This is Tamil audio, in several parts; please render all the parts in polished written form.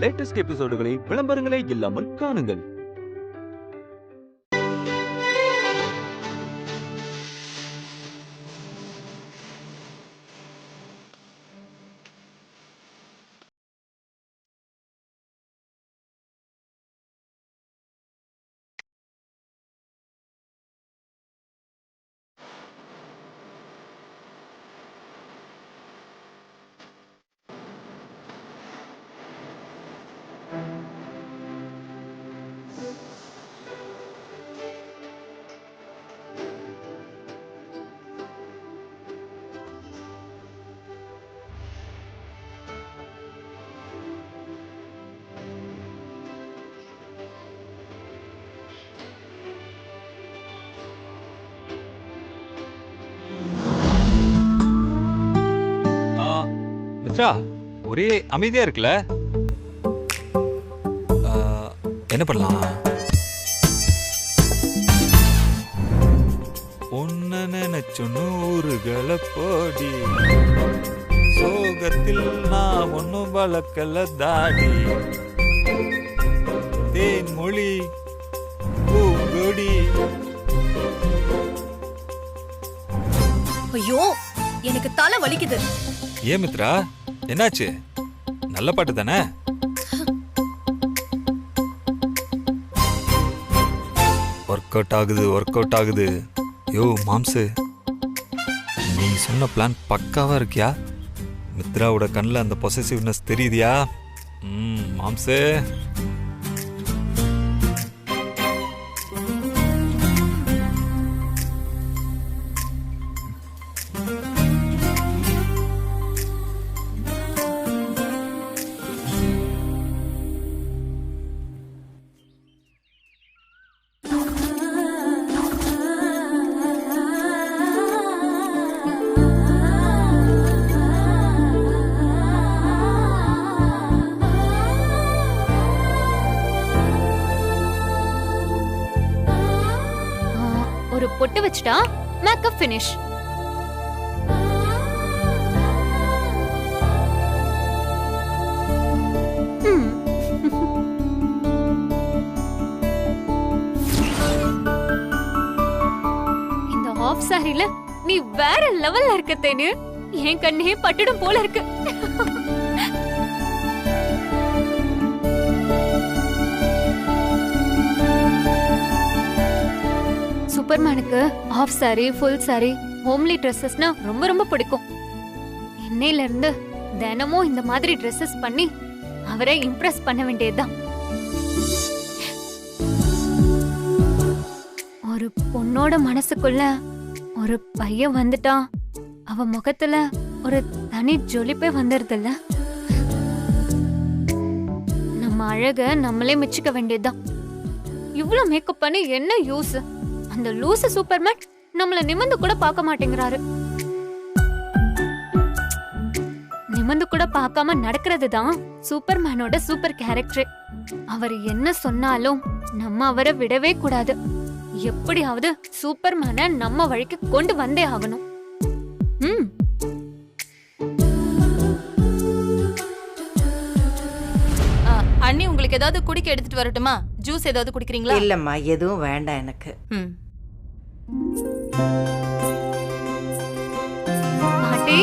லேட்டஸ்ட் எபிசோடுகளை விளம்பரங்களே இல்லாமல் காணுங்கள். மித்ரா, ஒரே அமைதியா இருக்குல்ல? என்ன பண்ணலாம்? ஒன்ன நினைச்சு நூறுகளை போடி, சோகத்தில் நான் ஒன்னும் வளர்க்கல தாடி, தேன் மொழி பூங்கொடி. ஐயோ, எனக்கு தலை வலிக்குது. ஏன் மித்ரா, என்னாச்சு? நல்ல பாட்டு தானே? ஒர்க் அவுட் ஆகுது. யோ மாம்சு, நீ சொன்ன பிளான் பக்காவா இருக்கியா? மித்ராவோட கண்ணில் அந்த பொசசிவ்னஸ் தெரியுதியா? மாம்சு, ஒரு பொட்டு வச்சுட்டா மேக்கப் ஃபினிஷ். இந்த ஆஃப் சாரில நீ வேற லெவல்ல இருக்க தேனு. என் கண்ணே பட்டுடும் போல இருக்கு. சூப்பர்மேனுக்கு half sari, full sari, homely ட்ரெஸ்ஸஸ்னா ரொம்ப ரொம்ப பிடிக்கும். இன்னையில இருந்து தினமும் இந்த மாதிரி ட்ரெஸ்ஸஸ் பண்ணி அவரை இம்ப்ரெஸ் பண்ண வேண்டியதுதான். ஒரு பொண்ணோட மனசுக்குள்ள ஒரு பையன் வந்துட்டான், அவ முகத்துல ஒரு தனி ஜொலிப்பே வந்துருதுல்ல. நம்ம அழக நம்மளே மிச்சிக்க வேண்டியதுதான். இவ்ளோ மேக்கப் பண்ணி என்ன யூஸ்? அந்த லூசு சூப்பர்மேன் நம்மள நிமிந்து கூட பார்க்க மாட்டேங்கிறாரு. நிமிந்து கூட பார்க்காம நடக்கிறதுதான் சூப்பர்மேனோட சூப்பர் கேரக்டர். அவர் என்ன சொன்னாலும் நம்ம அவரை விடவே கூடாது. எப்படியாவது சூப்பர்மேனை நம்ம வழிக்கு கொண்டு வந்தே ஆகணும். அண்ணி, உங்களுக்கு ஏதாவது குடிக்க எடுத்துட்டு வரட்டுமா? ஜூஸ் ஏதாவது குடிக்கிறீங்களா? இல்லம்மா, எதுவும் வேண்டாம் எனக்கு. பாட்டி,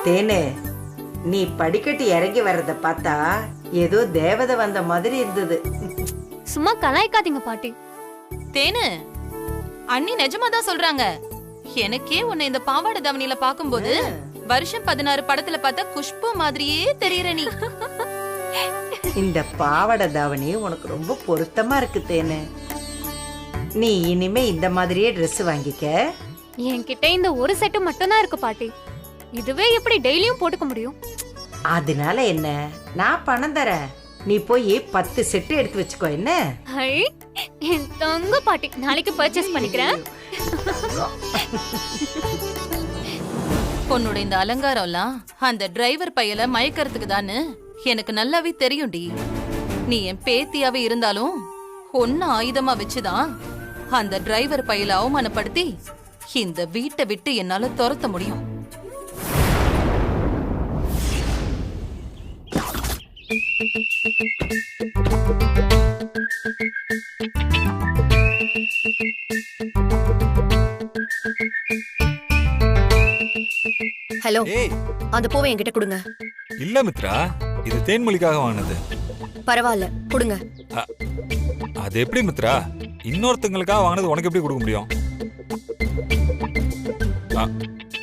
தேனு, நீ படிக்கட்டு இறங்கி வர்றத பார்த்தா ஏதோ தேவதை வந்த மாதிரி இருந்தது. சும்மா கலாய்க்காதீங்க பாட்டி. தேனு, அண்ணி நிஜமாதான் சொல்றாங்க. எனக்கே உன்னை இந்த பாவாடை தாவணியில பாக்கும்போது வருஷம் 16 படத்துல பார்த்தா குஷ்பு மாதிரியே தெரியற நீ. இந்த பாவாடை தாவணி உனக்கு ரொம்ப பொருத்தமா இருக்கு தேனு. நீ இனிமே இந்த மாதிரியே ட்ரெஸ் வாங்கிக்க. என்கிட்ட இந்த ஒரு செட்டு மட்டும்தான் இருக்கு பாட்டி. இதுவே எப்படி டெய்லியும் போட்டுக்க முடியும்? அதனால என்ன, நான் பணம் தரேன். நீ போய் 10 செட்டு எடுத்து வச்சுக்கோ. என்ன? என் தங்க பாட்டி நாளைக்கு பர்ச்சேஸ் பண்ணிக்கிறேன். உன்னோட இந்த அலங்காரம்லாம் அந்த டிரைவர் பையல மயக்கிறதுக்கு தானு எனக்கு நல்லாவே தெரியும்டி. நீ என் பேத்தியாவே இருந்தாலும் ஒன்னு ஆயுதமா வச்சுதான் அந்த டிரைவர் பையல அவமானப்படுத்தி இந்த வீட்டை விட்டு என்னால துரத்த முடியும். ஹலோ, ஏய் அந்த பூவை என்கிட்ட கொடுங்க. இல்ல மித்ரா, இது தேன்மொழிக்காக வாங்கினது. பரவாயில்ல, கொடுங்க. அது எப்படி மித்ரா? இன்னொருத்தங்களுக்காக வாங்கினது உனக்கு எப்படி கொடுக்க முடியும்?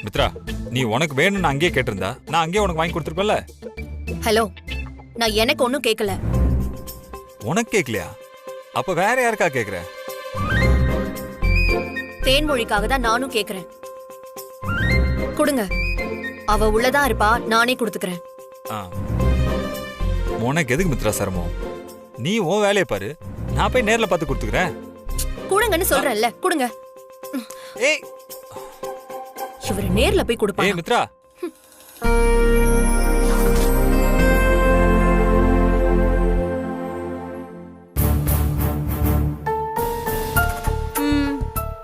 மித்ரா, நீ உனக்கு வேணும்னு அங்கேயே கேட்டிருந்தா நான் அங்கேயே உனக்கு வாங்கி கொடுத்துருப்பேன்ல. ஹலோ, நான் எனக்கு ஒன்னும் கேட்கல. உனக்கு கேட்கலையா? அப்ப வேற யாருக்கா கேக்குற? தேன்மொழிக்காக தான் நானும் கேக்குறேன். கொடுங்க. அவ உள்ளதா இருப்பா, நானே கொடுத்துக்கிறேன். உனக்கு எதுக்கு மித்ரா சிரமம்? நீ உன் வேலையை பாரு, நான் போய் நேர்ல பார்த்து கொடுத்துக்கிறேன். கொடுங்கன்னு சொல்றேன்ல, கொடுங்க. ஏய் இவரு நேர்ல போய் கொடுப்பா. ஏய் மித்ரா,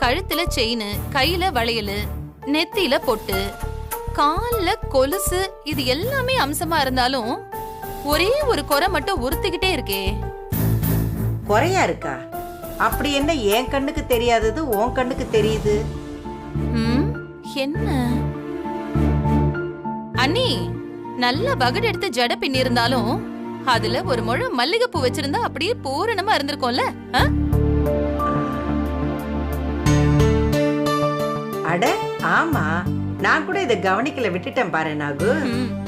கழுத்துல செயின், கையில வளையல், நெத்தியில பொட்டு, கால்ல கொலுசு, இது எல்லாமே அம்சமா இருந்தாலும் ஒரே ஒரு குறை மட்டும் உறுத்திக்கிட்டே இருக்கே. குறையா இருக்கா? அப்படி என்ன என் கண்ணுக்கு தெரியாதது உன் கண்ணுக்கு தெரியுது? என்ன அண்ணி, நல்ல வகடு எடுத்து ஜட பின்னி இருந்தாலும் அதுல ஒரு முழம் மல்லிகைப்பூ வச்சிருந்தா அப்படியே பூரணமா இருந்திருக்கும்ல. அட ஆமா, நான் கூட இதை கவனிக்கல, விட்டுட்டேன் பாரு நாகு.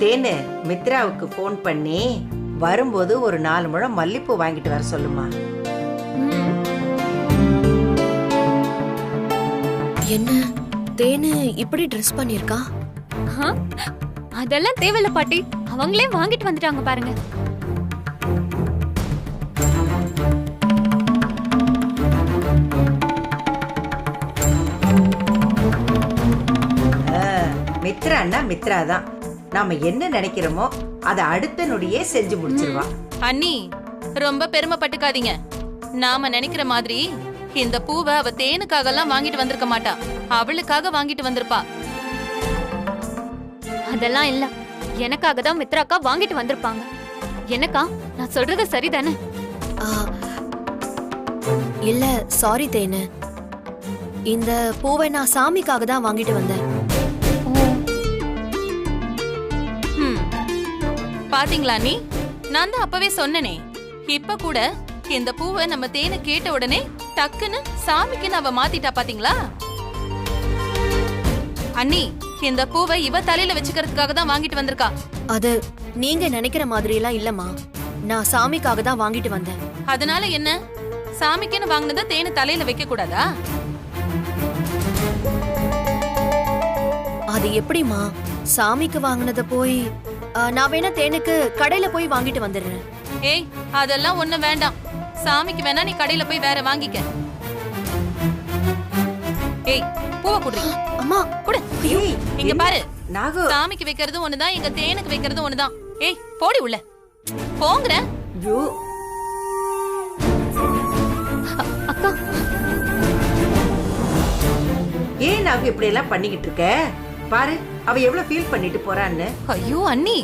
தேனு, மித்ராவுக்கு போன் பண்ணி வரும்போது ஒரு 4 முழம் மல்லிப்பூ வாங்கிட்டு வர சொல்லுமா. என்ன தேனு இப்படி ட்ரெஸ் பண்ணிருக்கா? அதெல்லாம் தேவையில்ல பாட்டி, அவங்களே வாங்கிட்டு வந்துட்டாங்க பாருங்க. மித்ரான்னா மித்ரா தான். நாம என்ன நினைக்கிறோமோ அதை அடுத்த நொடியே செஞ்சு முடிச்சிருவா. அண்ணி, ரொம்ப பெருமைப்பட்டுக்காதீங்க. நாம நினைக்கிற மாதிரி இந்த பூவை அவ தேனுக்காக எல்லாம் வாங்கிட்டு வந்திருக்க மாட்டா, அவளுக்காக வாங்கிட்டு வந்திருப்பா. அதெல்லாம் இல்ல, எனக்காக தான் மித்ராக்கா வாங்கிட்டு வந்திருப்பாங்க. எனக்கா? நான் சொல்றது சரிதானே? இல்ல, சாரி தேனு. இந்த பூவை நான் சாமிக்காக தான் வாங்கிட்டு வந்தேன். பாத்தீங்களா நீ, நான் தான் அப்பவே சொன்னனே. இப்ப கூட இந்த பூவை நம்ம தேனை கேட்ட உடனே டக்குன்னு சாமிக்குன்னு அவ மாத்திட்டா, பாத்தீங்களா? அண்ணி, இந்த பூவை இவ தலையில வச்சுக்கிறதுக்காக தான் வாங்கிட்டு வந்திருக்கா. அது நீங்க நினைக்கிற மாதிரி எல்லாம் இல்லம்மா. நான் சாமிக்காக தான் வாங்கிட்டு வந்தேன். அதனால என்ன? சாமிக்குன்னு வாங்கினத தேனு தலையில வைக்க கூடாதா? அது எப்படிமா? சாமிக்கு வாங்கினத போய் நான் வேணா தேனுக்கு கடையில போய் வாங்கிட்டு வந்துடுறேன். ஏய், அதெல்லாம் ஒண்ணு வேண்டாம். சாமிக்கு வேணா நீ கடையில போய் வேற வாங்கிக்க. ஏய், பூவை குடுறீ. அம்மா குடு. ஏய், இங்க பாரு, நாகு, சாமிக்கு வைக்கிறது ஒண்ணுதான், எங்க தேனுக்கு வைக்கிறது ஒண்ணுதான். ஏய், போடி உள்ள போங்கற. ஐயோ, அக்கா, ஏன் நாகு இப்படி எல்லாம் பண்ணிக்கிட்டு இருக்க? பாரு, அவ எவ்வளவு ஃபீல் பண்ணிட்டு போறான்னு. ஐயோ அண்ணி,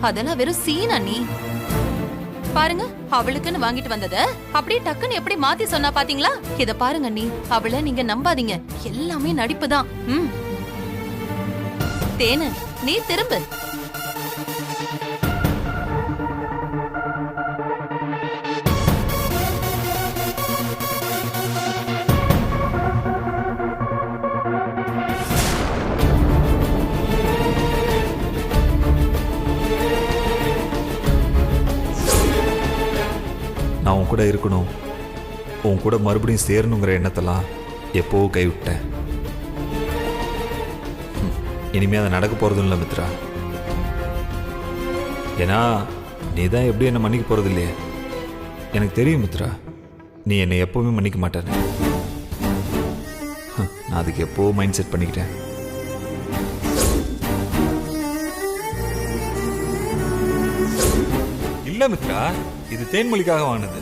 அதெல்லாம் வெறும் சீன் அண்ணி. பாருங்க, அவளுக்குன்னு வாங்கிட்டு வந்தத அப்படியே டக்குன்னு எப்படி மாத்தி சொன்னா பாத்தீங்களா? இத பாருங்க அண்ணி, அவளை நீங்க நம்பாதீங்க, எல்லாமே நடிப்புதான். தேனு, நீ திரும்பு. நான் உன் கூட இருக்கணும், உன் கூட மறுபடியும் சேரணுங்கிற எண்ணத்தெல்லாம் எப்போ கைவிட்டேன். இனிமே அதை நடக்க போறதும் இல்லை மித்ரா. ஏன்னா நீ தான் எப்படி என்ன மன்னிக்க போறது இல்லையே. எனக்கு தெரியும் மித்ரா, நீ என்னை எப்பவுமே மன்னிக்க மாட்டேன்னு நான் அதுக்கு எப்போ மைண்ட் செட் பண்ணிக்கிட்டேன். இல்ல மித்ரா, இது தேன்மொழிக்காக வாங்கினது.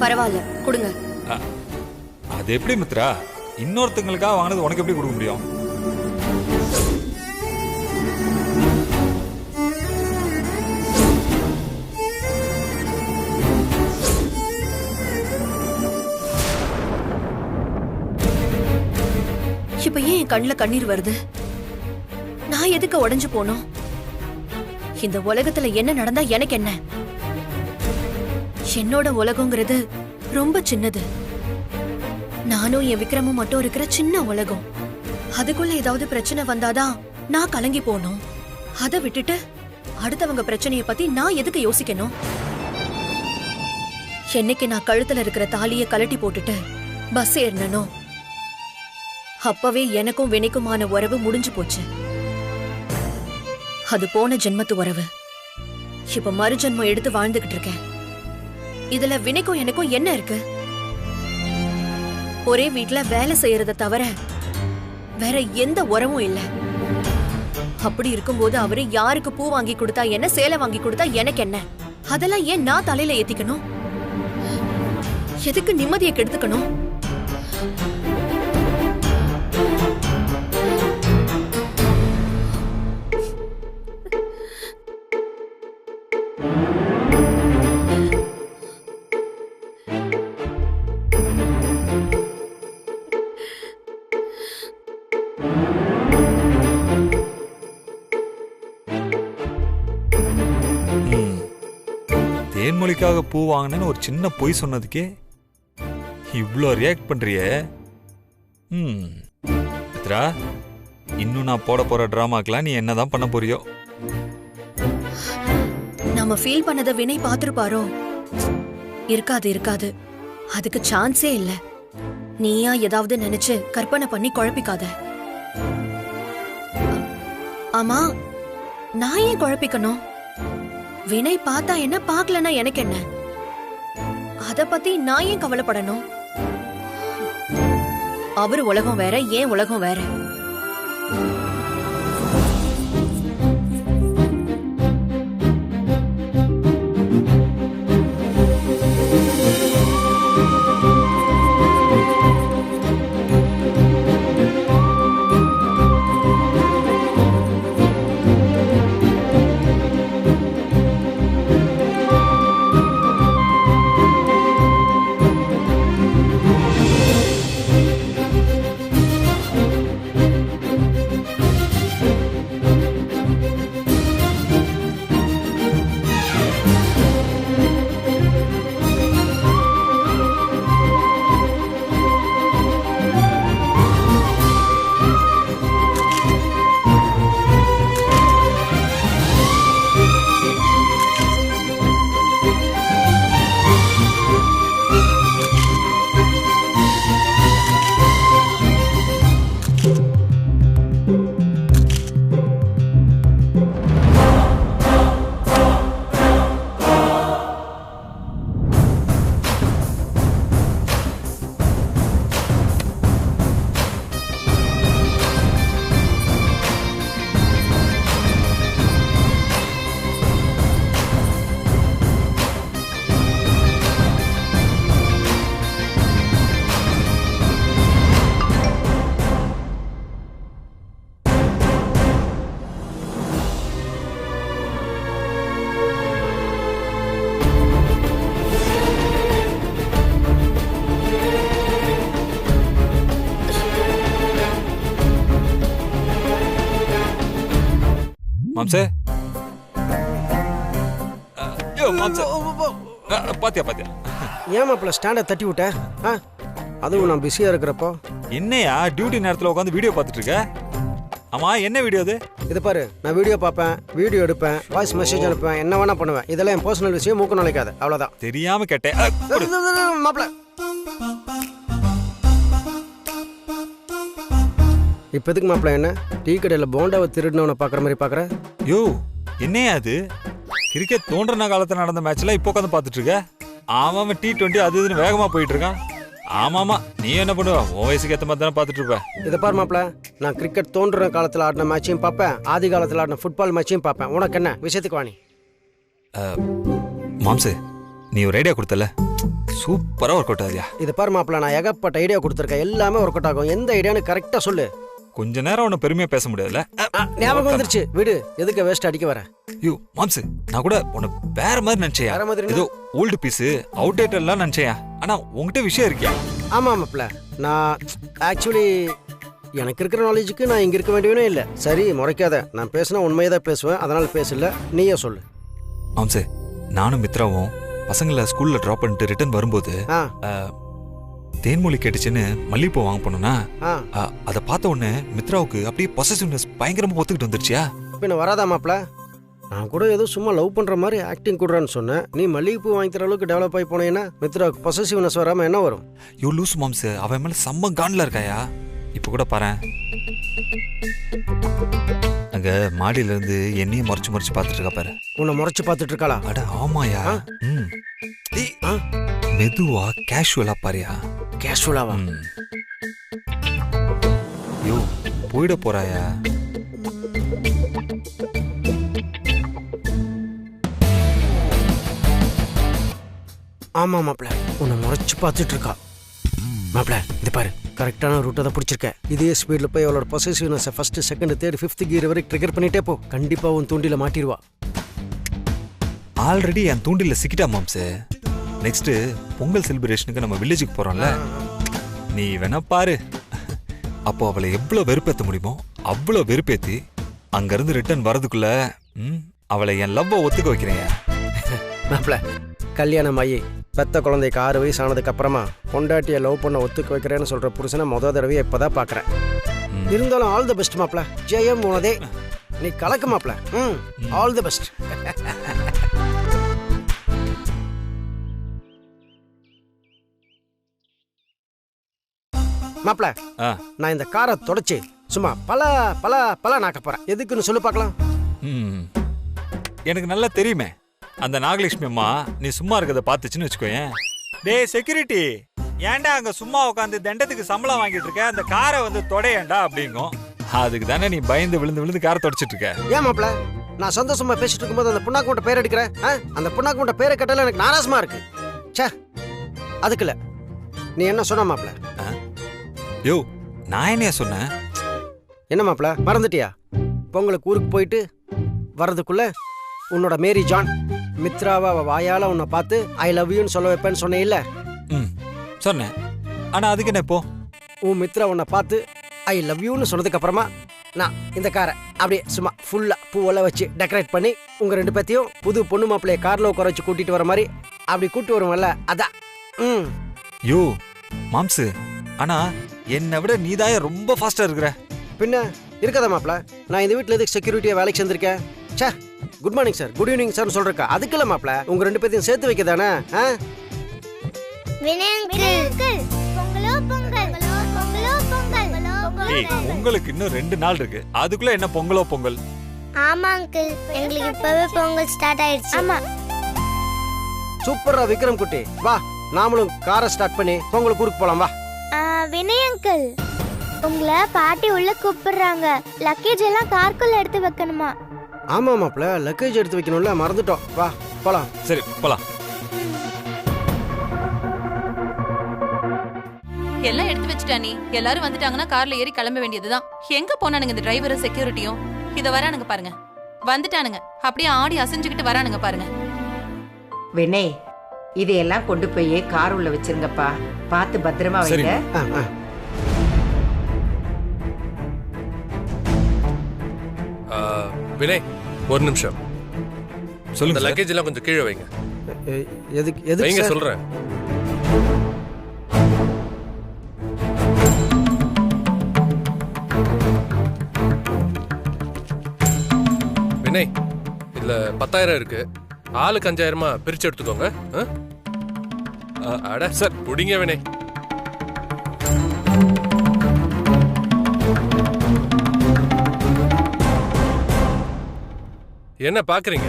பரவாயில்ல, கொடுங்க. அது எப்படி மித்ரா, இன்னொருத்தங்களுக்காக வாங்கினது உனக்கு எப்படி கொடுக்க முடியும்? இப்ப ஏன் என் கண்ணுல கண்ணீர் வருது? நான் எதுக்கு உடைஞ்சு போனோம்? இந்த உலகத்துல என்ன நடந்தா எனக்கு என்ன? என்னோட உலகங்கிறது ரொம்ப சின்னது. நானும் என் விக்ரமும் மட்டும் இருக்கிற சின்ன உலகம். அதுக்குள்ள ஏதாவது பிரச்சனை வந்தாதான் நான் கலங்கி போனோம். அதை விட்டுட்டு அடுத்தவங்க பிரச்சனைய பத்தி நான் எதுக்கு யோசிக்கணும்? என்னைக்கு நான் கழுத்துல இருக்கிற தாலிய கலட்டி போட்டுட்டு பஸ் ஏறினோ அப்பவே எனக்கும் வினைக்குமான உறவு முடிஞ்சு போச்சு. அது போன ஜென்மத்து உறவு. இப்ப மறுஜென்மம் எடுத்து வாழ்ந்துகிட்டு இருக்கேன். இதுல வினைக்கும் எனக்கும் என்ன இருக்கு? ஒரே வீட்டுல வேலை செய்யறத தவிர வேற எந்த உறவும் இல்ல. அப்படி இருக்கும்போது அவரு யாருக்கு பூ வாங்கி கொடுத்தா என்ன, சேலை வாங்கி கொடுத்தா எனக்கு என்ன? அதெல்லாம் ஏன் நான் தலையில ஏத்திக்கணும்? எதுக்கு நிம்மதியை கெடுத்துக்கணும்? தேன்மொழிக்காக பூ வாங்கினேன்னு ஒரு சின்ன பொய் சொன்னதுக்கே இவ்ளோ ரியாக்ட் பண்றியே. மித்ரா, இன்னும் நான் போட போற டிராமாக்கெல்லாம் நீ என்னதான் பண்ண போறியோ? நாம ஃபீல் பண்ணத வினை பாத்துருப்பாரோ? இருக்காது இருக்காது, அதுக்கு சான்ஸே இல்ல. நீயா ஏதாவது நினைச்சு கற்பனை பண்ணி குழப்பிக்காத. ஆமா, நான் ஏன் குழப்பிக்கணும்? வினை பார்த்தா என்ன, பார்க்கலன்னா எனக்கு என்ன? அத பத்தி நான் ஏன் கவலைப்படணும்? அவரு உலகம் வேற, ஏன் உலகம் வேற. மாம்சே, மாம்சே, பாத்தியா பாத்தியா? ஏன் மாப்பிள்ள ஸ்டாண்டை தட்டி விட்ட? அதுவும் நான் பிஸியா இருக்கிறப்போ. என்னையா டியூட்டி நேரத்தில் உட்காந்து வீடியோ பார்த்துட்டு இருக்க? ஆமா, என்ன வீடியோ அது? இது பாரு, நான் வீடியோ பார்ப்பேன், வீடியோ எடுப்பேன், வாய்ஸ் மெசேஜ் அனுப்புவேன், என்ன வேணா பண்ணுவேன். இதெல்லாம் என் பர்சனல் விஷயம், மூக்க நுழைக்காத, அவ்வளவுதான். தெரியாம கேட்டேன் மாப்பிள்ள. இப்ப எதுக்கு மாப்பிள்ள என்ன டீ கடையில போண்டாவை திருடினவனை பாக்குற மாதிரி பாக்குற? யோ, என்னையா அது? கிரிக்கெட் தோன்றன காலத்துல நடந்த மேட்ச்ல இப்போ உட்காந்து பார்த்துட்டு இருக்க? ஆமாமா T20 அது இதுன்னு வேகமா போயிட்டு இருக்கான். ஆமாமா நீ என்ன பண்ணுவ? உன் வயசுக்கு ஏத்த மாதிரி தானே பாத்துட்டு இருப்ப. இதை பாரு மாப்ள, நான் கிரிக்கெட் தோன்ற காலத்தில் ஆடின மேட்சையும் பார்ப்பேன், ஆதி காலத்தில் ஆடின ஃபுட்பால் மேட்சையும் பார்ப்பேன். உனக்கு என்ன விஷயத்துக்கு வாணி? மாம்சு நீ ஒரு ஐடியா கொடுத்தல, சூப்பரா ஒர்க் அவுட் ஆகுதியா? இதை பாரு மாப்ள, நான் ஏகப்பட்ட ஐடியா கொடுத்துருக்கேன், எல்லாமே ஒர்க் அவுட் ஆகும். எந்த ஐடியான்னு கரெக்டாக சொல்லு. கொஞ்ச நேரம் உன்னை பெருமையா பேச முடியாதுல்ல? ஞாபகம் வந்துருச்சு, விடு. எதுக்கு வேஸ்ட் அடிக்க வர? ஐயோ மாம்சு, நான் கூட உன்னை வேற மாதிரி நினைச்சேன். வேற மாதிரி ஏதோ ஓல்டு பீஸ் அவுடேட்டட்லாம் நினைச்சேன். ஆனா உங்ககிட்ட விஷயம் இருக்கியா? ஆமா மாப்ள, நான் ஆக்சுவலி எனக்கு இருக்கிற நாலேஜுக்கு நான் இங்க இருக்க வேண்டியவனே இல்லை. சரி முறைக்காத, நான் பேசினா உண்மையை தான் பேசுவேன், அதனால பேசல. நீயே சொல்லு. மாம்சு, நானும் மித்ராவும் பசங்களை ஸ்கூல்ல டிராப் பண்ணிட்டு ரிட்டர்ன் வரும்போது தேன்மொழி கேட்டுச்சுன்னு மல்லிகைப்பூ வாங்க போனோம்னா அதை பார்த்த உடனே மித்ராவுக்கு அப்படியே பொசசிவ்னஸ் பயங்கரமா ஒத்துக்கிட்டு வந்துருச்சியா? பின்ன வராதா மாப்ள? நான் கூட ஏதோ சும்மா லவ் பண்ற மாதிரி ஆக்டிங் கொடுறான்னு சொன்னேன். நீ மல்லிகைப்பூ வாங்கி தர அளவுக்கு டெவலப் ஆகி போனேன்னா மித்ராவுக்கு பொசசிவ்னஸ் வராம என்ன வரும்? யூ லூஸ் மாம்சு, அவன் மேல செம்ம கான்ல இருக்காயா. இப்ப கூட பாரு, அங்க மாடியில இருந்து என்னையும் மறைச்சு மறைச்சு பாத்துட்டு இருக்கா பாரு. உன்னை முறைச்சு பாத்துட்டு இருக்காளா? அட ஆமாயா. மெதுவா கேஷுவலா பாரியா. கேஷுவலாவா? யோ போயிட போறாயா? ஆமா மாப்ள, உன்னை முறைச்சு பார்த்துட்டு இருக்கா. மாப்ள இது பாரு, கரெக்டான ரூட்டை தான் பிடிச்சிருக்க. இதே ஸ்பீட்ல போய் அவளோட பொசசிவ்னஸை first second third fifth gear வரைக்கும் ட்ரிகர் பண்ணிட்டே போ. கண்டிப்பா உன் தூண்டில மாட்டிடுவா. ஆல்ரெடி என் தூண்டில சிக்கிட்டா மாம்சு. நெக்ஸ்ட் பொங்கல் செலிப்ரேஷனுக்கு நம்ம வில்லேஜுக்கு போறோம்ல, நீ வேணா பாரு. அப்போ அவளை எவ்வளவு வெறுப்பேற்ற முடியுமோ அவ்வளோ வெறுப்பேத்தி அங்கிருந்து ரிட்டர்ன் வரதுக்குள்ள அவளை என் லவ்வ ஒத்துக்க வைக்கிறேன். மாப்ள, கல்யாணம் ஆகி பெத்த குழந்தைக்கு 6 வயசு ஆனதுக்கு அப்புறமா பொண்டாட்டியை லவ் பண்ண ஒத்துக்க வைக்கிறேன்னு சொல்ற புருஷனை மொதல் தடவையை இப்பதான் பாக்குறேன். இருந்தாலும் ஆல் தி பெஸ்ட் மாப்ள. ஜெயம் உனதே. நீ கலக்கு மாப்ள. All the best. மாப்ள, நான் இந்த காரை தொடச்சு சும்மா பல பல பல நாக்க போறேன். எதுக்குன்னு சொல்லு பார்க்கலாம். எனக்கு நல்லா தெரியுமே, அந்த நாகலட்சுமி அம்மா நீ சும்மா இருக்கிறத பார்த்துச்சுன்னு வச்சுக்கோயேன். டேய் செக்யூரிட்டி, ஏன்டா அங்க சும்மா உட்காந்து தண்டத்துக்கு சம்பளம் வாங்கிட்டு இருக்க, அந்த காரை வந்து தொடையேண்டா அப்படிங்கும். அதுக்கு தானே நீ பயந்து விழுந்து விழுந்து காரை தொடச்சிட்டு இருக்க. ஏன் மாப்ள, நான் சந்தோஷமா பேசிட்டு இருக்கும்போது அந்த புண்ணாக்கு மூட்டை பேர் எடுக்கிறேன். அந்த புண்ணாக்கு மூட்டை பேரை கட்டால எனக்கு நாராசமா இருக்கு. சே, அதுக்குல நீ என்ன சொன்ன மாப்ள? யோ நான் என்னையா சொன்னேன்? என்ன மாப்ள மறந்துட்டியா? பொங்கலுக்கு ஊருக்கு போயிட்டு வர்றதுக்குள்ள உன்னோட மேரி ஜான் மித்ராவா வாயால உன்னை பார்த்து ஐ லவ் யூன்னு சொல்ல வைப்பேன்னு சொன்னே இல்ல? சொன்னேன். ஆனா அதுக்கு என்ன இப்போ? உன் மித்ரா உன்னை பார்த்து ஐ லவ் யூன்னு சொன்னதுக்கு அப்புறமா நான் இந்த காரை அப்படியே சும்மா ஃபுல்லா பூவெல்லாம் வச்சு டெக்கரேட் பண்ணி உங்க 2 பேத்தையும் புது பொண்ணு மாப்பிள்ளைய கார்ல உட்கார வச்சு கூட்டிட்டு வர மாதிரி அப்படி கூட்டு வருவோம்ல, அதான். யோ மாம்சு, ஆனா என்னை விட நீதாய ரொம்ப ஃபாஸ்டா இருக்கிற. பின்ன இருக்காதா மாப்ள? நான் இந்த வீட்டுல எதுக்கு செக்யூரிட்டியா வேலைக்கு சேர்ந்திருக்கேன்? சே, good morning sir, good evening sir சொல்றேன். அதுக்குள்ள மாப்ள உங்க 2 பேத்தையும் சேர்த்து வைக்க தானே. பொங்கலுக்கு இன்னும் 2 நாள் இருக்கு, அதுக்குள்ள என்ன பொங்கலோ பொங்கல்? ஆமா அங்கிள், எங்களுக்கு இப்பவே பொங்கல் ஸ்டார்ட் ஆயிடுச்சு. ஆமா. சூப்பரா விக்ரம் குட்டி, வா நாமளும் காரை ஸ்டார்ட் பண்ணி பொங்கலுக்கு ஊருக்கு போலாம் வா. வினய் அங்கிள், உங்களை பாட்டி உள்ள கூப்பிடுறாங்க. லக்கேஜ் எல்லாம் கார்க்குள்ள எடுத்து வைக்கணுமா? ஆமா மாப்ள, லக்கேஜ் எடுத்து வைக்கணும்ல, மறந்துட்டோம். வா போலாம். சரி போலாம். எல்லாம் எடுத்து வச்சுட்டா நீ. எல்லாரும் வந்துட்டாங்கன்னா கார்ல ஏறி கிளம்ப வேண்டியதுதான். எங்க போனானுங்க இந்த டிரைவரும் செக்யூரிட்டியும்? இத வரானுங்க பாருங்க, வந்துட்டானுங்க. அப்படியே ஆடி அசைஞ்சுக்கிட்டு வரானுங்க பாருங்க. வினய், இதையெல்லாம் கொண்டு போய் கார் உள்ள வச்சிருங்கப்பா. பார்த்து பத்திரமா வைங்க. வினய், ஒரு நிமிஷம் சொல்லுங்க. லக்கேஜ் எல்லாம் கொஞ்சம் கீழே வைங்க. எதுக்கு வைங்க சொல்றேன். வினய், இதுல 10,000 இருக்கு. ஆளுக்கு 5,000 பிரிச்சு எடுத்துக்கோங்க. அட சார், புடிங்க வினய். என்ன பாக்குறீங்க?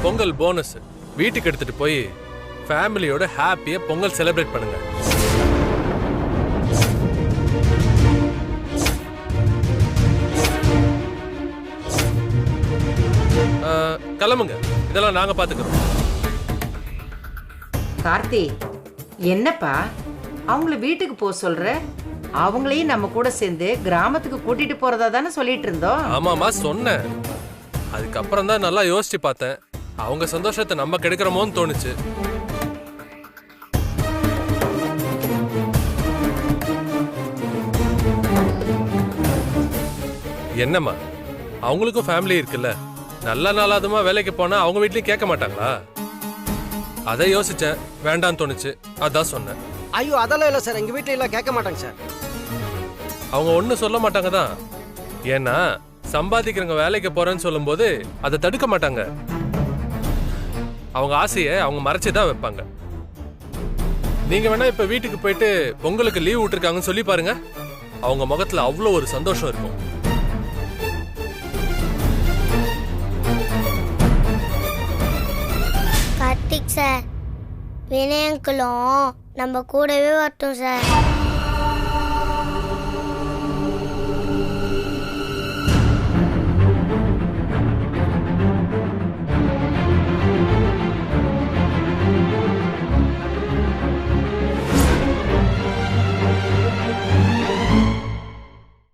பொங்கல் போனஸ் வீட்டுக்கு எடுத்துட்டு போய் ஃபேமிலியோட ஹாப்பியா பொங்கல் செலிப்ரேட் பண்ணுங்க. கிளம்புங்க, இதெல்லாம் நாங்க பாத்துக்கிறோம். கார்த்தி, என்னப்பா அவங்கள வீட்டுக்கு போக சொல்ற? அவங்களையும் நம்ம கூட சேர்ந்து கிராமத்துக்கு கூட்டிட்டு போறதா தானே சொல்லிட்டு இருந்தோம். ஆமாமா சொன்னேன். அதுக்கப்புறம் தான் நல்லா யோசிச்சு பார்த்தேன். அவங்க சந்தோஷத்தை நம்ம கெடுக்கிறோமோன்னு தோணுச்சு. என்னம்மா, அவங்களுக்கும் ஃபேமிலி இருக்குல்ல. நல்ல நாளாதுமா வேலைக்கு போனா அவங்க வீட்லயும் கேட்க மாட்டாங்களா? அதை யோசிச்சேன், வேண்டான்னு தோணுச்சு, அதான் சொன்னேன். ஐயோ அதெல்லாம் இல்லை சார், எங்கள் வீட்டில் எல்லாம் கேட்க மாட்டாங்க சார். அவங்க ஒன்றும் சொல்ல மாட்டாங்க தான். ஏன்னா சம்பாதிக்கிறவங்க வேலைக்கு போறேன்னு சொல்லும்போது அதை தடுக்க மாட்டாங்க. அவங்க ஆசையை அவங்க மறைச்சு தான் வைப்பாங்க. நீங்க வேணா இப்ப வீட்டுக்கு போயிட்டு பொங்கலுக்கு லீவ் விட்டுருக்காங்கன்னு சொல்லி பாருங்க. அவங்க முகத்துல அவ்வளோ ஒரு சந்தோஷம் இருக்கும். கார்த்திக் சார், வினய் அங்கிளும் நம்ம கூடவே வரட்டும் சார்.